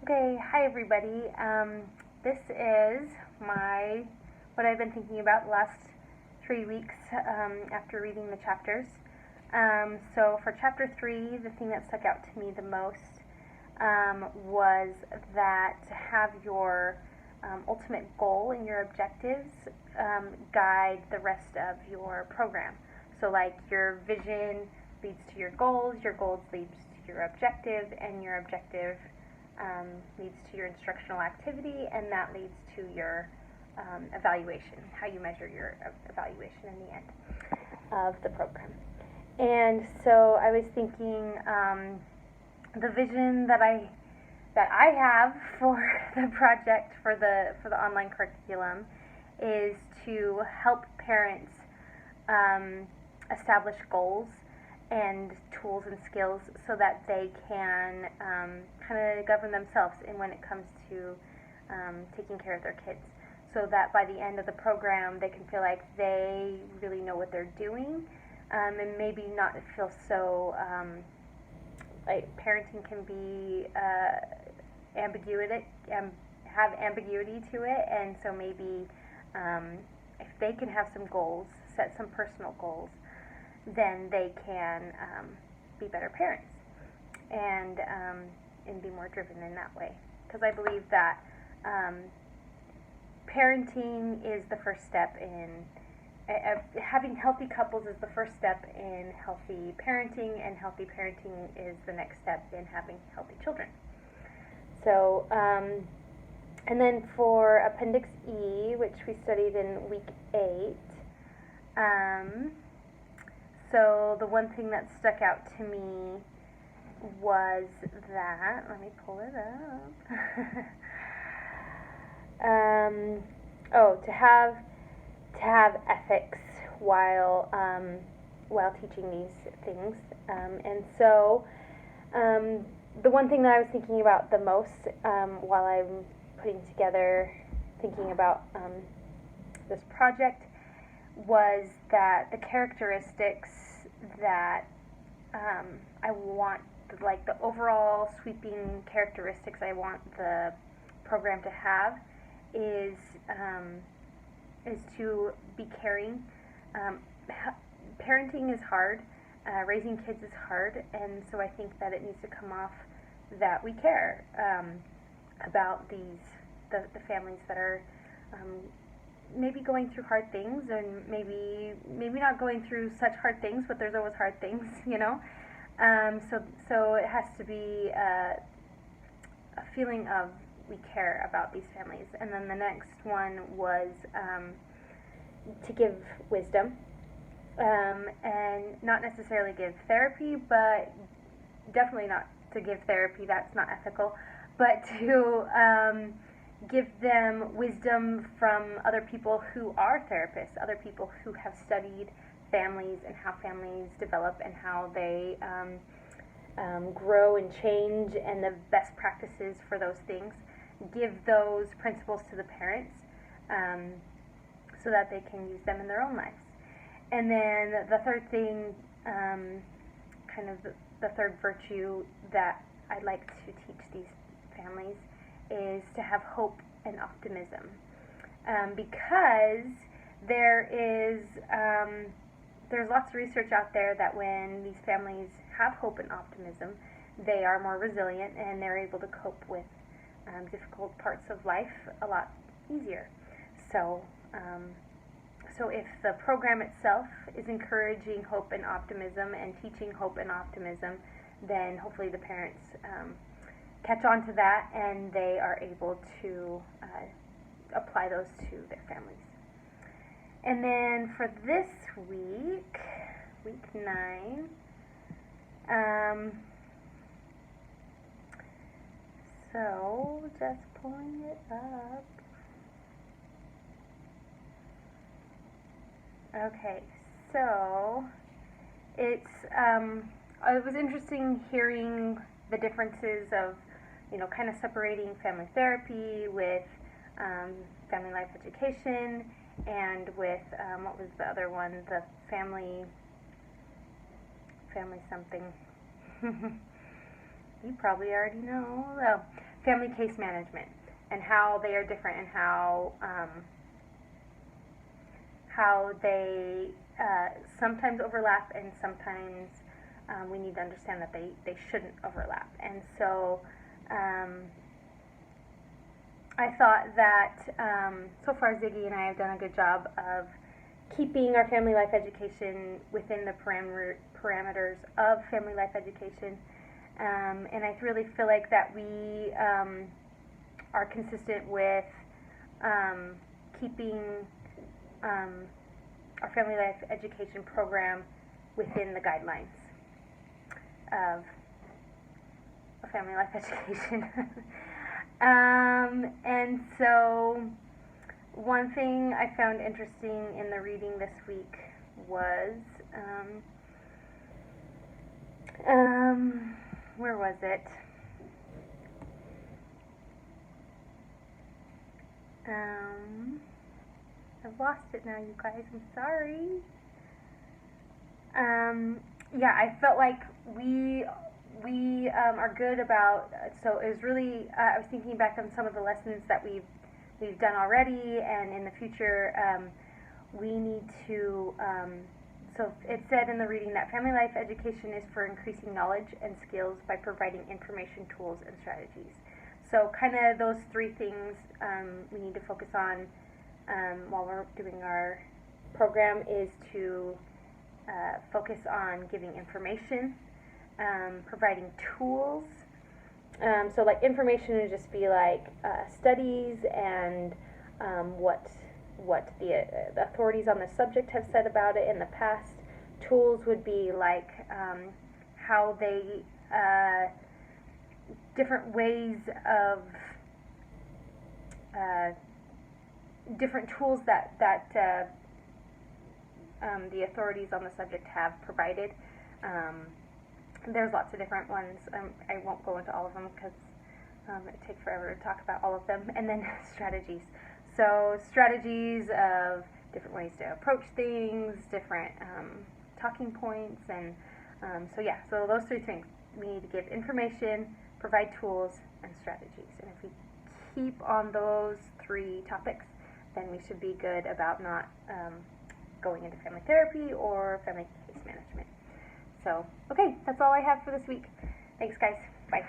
Okay, hi everybody. This is what I've been thinking about the last 3 weeks after reading the chapters. So for chapter 3, the thing that stuck out to me the most was that to have your ultimate goal and your objectives guide the rest of your program. So like your vision leads to your goals leads to your objective, and your objective leads to your instructional activity, and that leads to your evaluation, how you measure your evaluation in the end of the program. And so I was thinking the vision that I have for the project for the online curriculum is to help parents establish goals and tools and skills so that they can kind of govern themselves in when it comes to taking care of their kids, so that by the end of the program they can feel like they really know what they're doing, and maybe not feel so like parenting can be have ambiguity to it, and so maybe if they can have some goals, set some personal goals, then they can be better parents and be more driven in that way. Because I believe that parenting is the first step in having healthy couples is the first step in healthy parenting, and healthy parenting is the next step in having healthy children. So, and then for Appendix E, which we studied in week 8, so the one thing that stuck out to me was that, let me pull it up. To have ethics while teaching these things, and so the one thing that I was thinking about the most while I'm thinking about this project, was that the characteristics that I want, like the overall sweeping characteristics I want the program to have, is to be caring. Parenting is hard, raising kids is hard, and so I think that it needs to come off that we care about the families that are maybe going through hard things, and maybe not going through such hard things, but there's always hard things, you know. So it has to be a feeling of we care about these families. And then the next one was to give wisdom, and not necessarily give therapy, but definitely not to give therapy, that's not ethical, but to give them wisdom from other people who are therapists, other people who have studied families and how families develop and how they grow and change, and the best practices for those things. Give those principles to the parents so that they can use them in their own lives. And then the third thing, kind of the third virtue that I'd like to teach these families, is to have hope and optimism, because there's lots of research out there that when these families have hope and optimism, they are more resilient and they're able to cope with difficult parts of life a lot easier. So if the program itself is encouraging hope and optimism and teaching hope and optimism, then hopefully the parents catch on to that, and they are able to apply those to their families. And then for this week, week 9, so just pulling it up. Okay, so it was interesting hearing the differences of, kind of separating family therapy with family life education, and with what was the other one, the family something. You probably already know. Well, family case management and how they are different and how they sometimes overlap and sometimes we need to understand that they shouldn't overlap. And so I thought that so far Ziggy and I have done a good job of keeping our family life education within the parameters of family life education. And I really feel like that we are consistent with keeping our family life education program within the guidelines of family life education. And so one thing I found interesting in the reading this week was, where was it? I've lost it now, you guys. I'm sorry. Yeah, I felt like we are good about. So it was really. I was thinking back on some of the lessons that we've done already, and in the future, we need to. So it said in the reading that family life education is for increasing knowledge and skills by providing information, tools, and strategies. So kind of those three things we need to focus on while we're doing our program is to focus on giving information, providing tools. So like information would just be like studies and what the authorities on the subject have said about it in the past. Tools would be like how they different ways of different tools that the authorities on the subject have provided. There's lots of different ones. I won't go into all of them because it takes forever to talk about all of them. And then strategies. So strategies of different ways to approach things, different talking points, and so yeah. So those three things. We need to give information, provide tools, and strategies. And if we keep on those three topics, then we should be good about not going into family therapy or family case management. So, okay, that's all I have for this week. Thanks, guys. Bye.